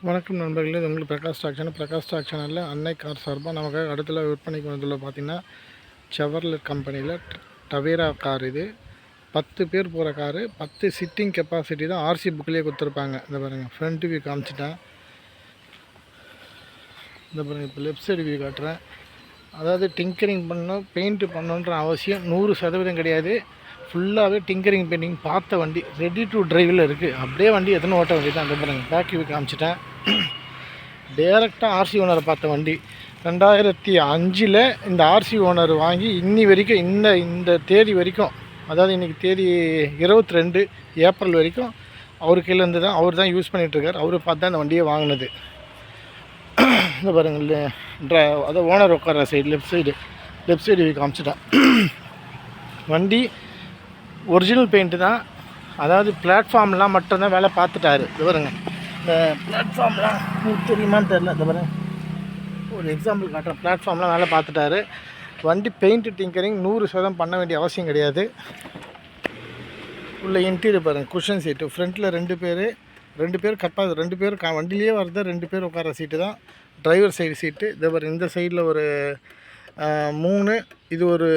வணக்கம் நண்பர்களே, இது உங்களுக்கு பிரகாஷ் ஸ்டாக் சேனலில் அன்னை கார் சார்பாக நமக்கு அடுத்துல விற்பனைக்கு வந்துள்ள பார்த்திங்கன்னா செவர்லெட் கம்பெனியில் டவேரா கார். இது 10 பேர் போகிற காரு, 10 சிட்டிங் கெப்பாசிட்டி தான். ஆர்சி புக்கிலே கொடுத்துருப்பாங்க. இந்த பாருங்கள், ஃப்ரண்ட் வியூ காமிச்சிட்டேன். இந்த பாருங்கள், இப்போ லெஃப்ட் சைடு வியூ காட்டுறேன். அதாவது டிங்கரிங் பண்ணணும், பெயிண்ட் பண்ணணுன்ற அவசியம் 100% கிடையாது. ஃபுல்லாகவே டிங்கரிங் பெயிண்டிங் பார்த்த வண்டி, ரெடி டு டிரைவில் இருக்குது. அப்படியே வண்டி எத்தனை ஓட்ட வண்டி தான். அந்த பாருங்கள், பேக் வியூ காமிச்சிட்டேன். டேரெக்டாக ஆர்சி ஓனரை பார்த்த வண்டி. 2005 இந்த ஆர்சி ஓனர் வாங்கி இன்னி வரைக்கும் இந்த தேதி வரைக்கும், அதாவது இன்றைக்கி தேதி 22 ஏப்ரல் வரைக்கும் அவர் கீழேருந்து தான், அவர் தான் யூஸ் பண்ணிகிட்ருக்கார். அவரை பார்த்து தான் இந்த வண்டியை வாங்கினது. இந்த பாருங்கள், அதாவது ஓனர் உட்கார சைடு லெஃப்ட் சைடு காமிச்சிட்டேன். வண்டி ஒரிஜினல் பெயிண்ட்டு தான். அதாவது பிளாட்ஃபார்ம்லாம் மட்டும்தான் வேலை பார்த்துட்டாரு. இது பாருங்க, இந்த பிளாட்ஃபார்ம்லாம் உங்களுக்கு தெரியுமான்னு தெரில. இந்த பாருங்க, ஒரு எக்ஸாம்பிள் காட்டுறேன். பிளாட்ஃபார்ம்லாம் வேலை பார்த்துட்டாரு. வண்டி பெயிண்ட் டிங்கரிங் 100% பண்ண வேண்டிய அவசியம் கிடையாது. உள்ள இன்டீரியர் பாருங்கள், குஷன் சீட்டு. ஃப்ரண்ட்டில் ரெண்டு பேர் கரெக்டாக 2 பேர் வண்டியிலே வருது. 2 பேர் உட்கார சீட்டு தான். டிரைவர் சைடு சீட்டு. இதை பாருங்கள், இந்த சைடில் ஒரு 3, இது ஒரு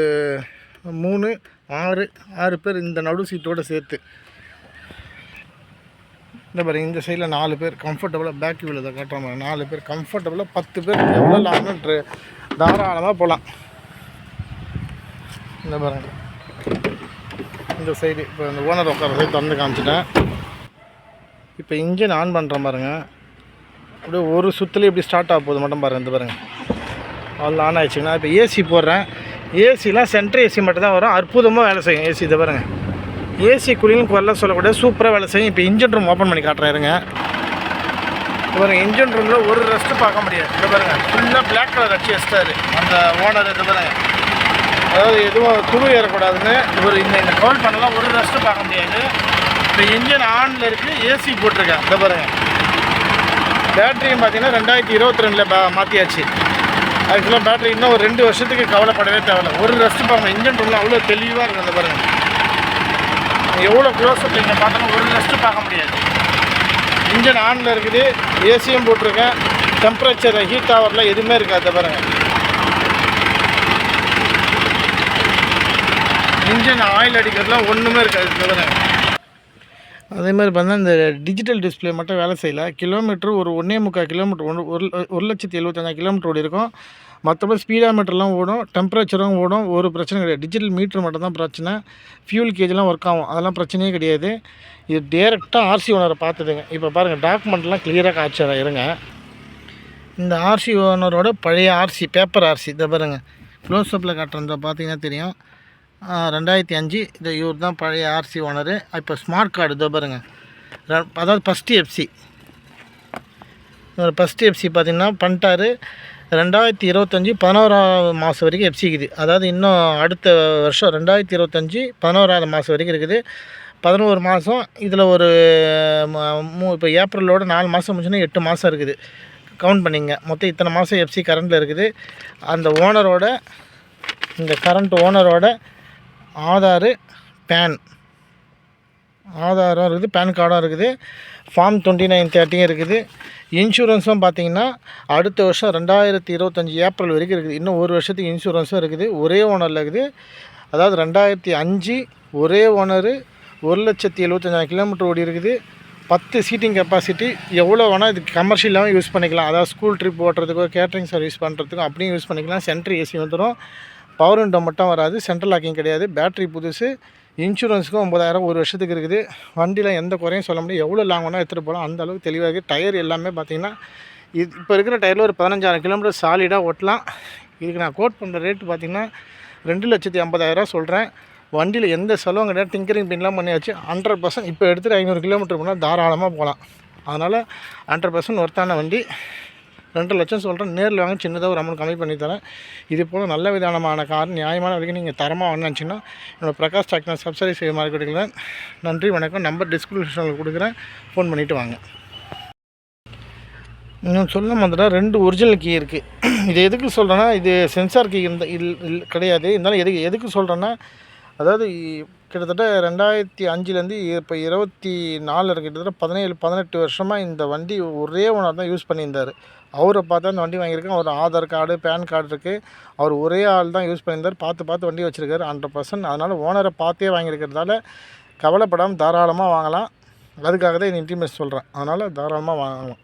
3, 6 பேர் இந்த நடு சீட்டோடு சேர்த்து. இந்த பாருங்க, இந்த சைடில் 4 பேர் கம்ஃபர்டபுளாக. பேக் வியூவில் இதை காட்டுற மாதிரி 4 பேர் கம்ஃபர்டபுளாக. 10 பேர் எவ்வளோ லாங்னு தாராளமாக போகலாம். இந்த பாருங்க, இந்த சைடு இப்போ இந்த ஓனர் உட்கார சைடு திறந்து காமிச்சிட்டேன். இப்போ இன்ஜின் ஆன் பண்ணுற பாருங்க, அப்படியே ஒரு சுற்றுலேயே இப்படி ஸ்டார்ட் ஆக போகுது மட்டும் பாருங்கள். இந்த பாருங்கள், அவ்வளோ ஆன் ஆகிடுச்சிங்கன்னா இப்போ ஏசி போடுறேன். ஏசிலாம் சென்ட்ரு ஏசி மட்டும் தான் வரும். அற்புதமாக வேலை செய்யும் ஏசி. இதை பாருங்கள், ஏசி குளிர்னு குரலாம் சொல்லக்கூடாது, சூப்பராக வேலை செய்யும். இப்போ இன்ஜின் ரூம் ஓப்பன் பண்ணி காட்டுறாருங்க. இது பாருங்கள், இன்ஜின் ரூமில் ஒரு ரெஸ்ட்டு பார்க்க முடியாது. இது பாருங்கள், ஃபுல்லாக பிளாக் கலர் அடிச்சு வச்சிட்டாரு அந்த ஓனர். இது பாருங்கள், அதாவது எதுவும் துரு ஏறக்கூடாதுன்னு இந்த கவுல் பண்ணலாம், ஒரு ரெஸ்ட்டு பார்க்க முடியாது. இப்போ இன்ஜின் ஆனில் இருக்குது, ஏசி போட்டிருக்கேன். இதை பாருங்கள், பேட்டரியும் பார்த்தீங்கன்னா 2022 மாற்றியாச்சு. ஆக்சுவலாக பேட்டரி இன்னும் ஒரு 2 வருஷத்துக்கு கவலைப்படவே தேவையில்லை. ஒரு ரெஸ்ட்டு பாருங்கள், இன்ஜின் ரூமில் அவ்வளோ தெளிவாக இருக்குது. அந்த பாருங்கள், எவ்வளோ க்ளோஸ் அப் நீங்கள் பார்த்தோன்னா ஒரு ரெஸ்ட்டு பார்க்க முடியாது. இன்ஜின் ஆனில் இருக்குது, ஏசியும் போட்டிருக்கேன். டெம்பரேச்சர் ஹீட் ஆவரில் எதுவுமே இருக்காது. பாருங்கள், இன்ஜின் ஆயில் அடிக்கிறதுலாம் ஒன்றுமே இருக்காது. பாருங்கள், அதே மாதிரி பார்த்தா இந்த டிஜிட்டல் டிஸ்பிளே மட்டும் வேலை செய்யலை. கிலோமீட்ரு ஒரு 1.25 கிலோமீட்டர், 1,75,000 கிலோமீட்டர் ஓடி இருக்கும். மற்றபடி ஸ்பீடா மீட்டர்லாம் ஓடும், டெம்பரேச்சரும் ஓடும். ஒரு பிரச்சனை கிடையாது. டிஜிட்டல் மீட்ரு மட்டும் தான் பிரச்சனை. ஃபியூல் கேஜெலாம் ஒர்க் ஆகும், அதெல்லாம் பிரச்சனையே கிடையாது. இது டேரெக்டாக ஆர்சி ஓனரை பார்த்துதுங்க. இப்போ பாருங்கள், டாக்குமெண்ட்லாம் கிளியராக காய்ச்சா இருங்க. இந்த ஆர்சி ஓனரோட பழைய ஆர்சி, பேப்பர் ஆர்சி. இதை பாருங்கள், க்ளோஸ்அப்பில் காட்டுறத பார்த்தீங்கன்னா தெரியும். 2005 இது இவர் தான் பழைய ஆர்சி ஓனரு. இப்போ ஸ்மார்ட் கார்டு. இதோ பாருங்கள், அதாவது ஃபஸ்ட்டு எஃப்சி பார்த்திங்கன்னா பண்ணிட்டாரு. 2025 11ஆவது மாதம் வரைக்கும் எஃப்சி இருக்குது. அதாவது இன்னும் அடுத்த வருஷம் 2025 11ஆவது மாதம் வரைக்கும் இருக்குது. 11 மாதம். இதில் ஒரு இப்போ ஏப்ரலோட 4 மாதம் முடிச்சுன்னா 8 மாதம் இருக்குது. கவுண்ட் பண்ணிங்க, மொத்தம் இத்தனை மாதம் எஃப்சி கரண்டில் இருக்குது. அந்த ஓனரோட, இந்த கரண்ட் ஓனரோட ஆதாரு, ஆதாரம் இருக்குது, பேன் கார்டும் இருக்குது, ஃபார்ம் 2930 இருக்குது. இன்சூரன்ஸும் பார்த்திங்கன்னா அடுத்த வருஷம் 2025 ஏப்ரல் வரைக்கும் இருக்குது. இன்னும் ஒரு வருஷத்துக்கு இன்சூரன்ஸும் இருக்குது. ஒரே ஓனரில் இருக்குது. அதாவது 2005 ஒரே ஓனரு, 1,75,000 கிலோமீட்டர் ஓடி இருக்குது. 10 சீட்டிங் கெப்பாசிட்டி. எவ்வளோ வேணால் இது கமர்ஷியலாகவும் யூஸ் பண்ணிக்கலாம். அதாவது ஸ்கூல் ட்ரிப் ஓட்டுறதுக்கோ கேட்ரிங் சர்வீஸ் பண்ணுறதுக்கும் அப்படியும் யூஸ் பண்ணிக்கலாம். சென்ட்ரு ஏசி வந்துடும். பவர் விண்டோ மட்டும் வராது, சென்ட்ரல் லாக்கிங் கிடையாது. பேட்ரி புதுசு. இன்சூரன்ஸுக்கும் 9,000 ஒரு வருஷத்துக்கு இருக்குது. வண்டியில் எந்த குறையும் சொல்ல முடியாது. எவ்வளோ லாங் வேணால் எடுத்துகிட்டு போகலாம், அந்த அளவுக்கு தெளிவாக இருக்குது. டயர் எல்லாமே பார்த்திங்கன்னா இது இப்போ இருக்கிற டயரில் ஒரு 15,000 கிலோமீட்டர் சாலிடாக ஓட்டலாம். இதுக்கு நான் கோட் பண்ணுற ரேட்டு பார்த்திங்கன்னா 2,50,000 சொல்கிறேன். வண்டியில் எந்த செலவும் கிடையாது. டிங்கரிங் பின்லாம் பண்ணியாச்சு. 100% இப்போ எடுத்துகிட்டு 500 கிலோமீட்டர் போனால் தாராளமாக போகலாம். அதனால் 100% ஒர்த்தான வண்டி. 2 லட்சம் சொல்கிறேன். நேரில் வாங்க, சின்னதாக ஒரு அமௌண்ட் கம்மி பண்ணி தரேன். இது போல் நல்ல விதமான கார் நியாயமான வரைக்கும் நீங்கள் தரமாக வாங்கினாச்சுன்னா என்னோடய பிரகாஷ் ஸ்டாக் சப்ஸ்கிரைப் செய்ய மாதிரி கொடுக்குறேன். நன்றி, வணக்கம். நம்பர் டிஸ்கிரிப்ஷனில் கொடுக்குறேன், ஃபோன் பண்ணிவிட்டு வாங்க. இன்னும் சொல்ல மாட்டேன், 2 ஒரிஜினல் கீ இருக்குது. இது எதுக்கு சொல்கிறேன்னா, இது சென்சார் கீ கிடையாது. இருந்தாலும் எதுக்கு சொல்கிறேன்னா, அதாவது கிட்டத்தட்ட 2005லேருந்து இப்போ 24 கிட்டத்தட்ட 17-18 வருஷமாக இந்த வண்டி ஒரே ஓனர் தான் யூஸ் பண்ணியிருந்தார். அவரை பார்த்து அந்த வண்டி வாங்கியிருக்கேன். அவர் ஆதார் கார்டு, பேன் கார்டு இருக்குது. அவர் ஒரே ஆள் தான் யூஸ் பண்ணியிருந்தார். பார்த்து வண்டி வச்சுருக்காரு 100%. அதனால் ஓனரை பார்த்தே வாங்கியிருக்கிறதால கவலைப்படாமல் தாராளமாக வாங்கலாம். அதுக்காக தான் இந்த இன்டிமேட் சொல்கிறேன். அதனால் தாராளமாக வாங்கலாம்.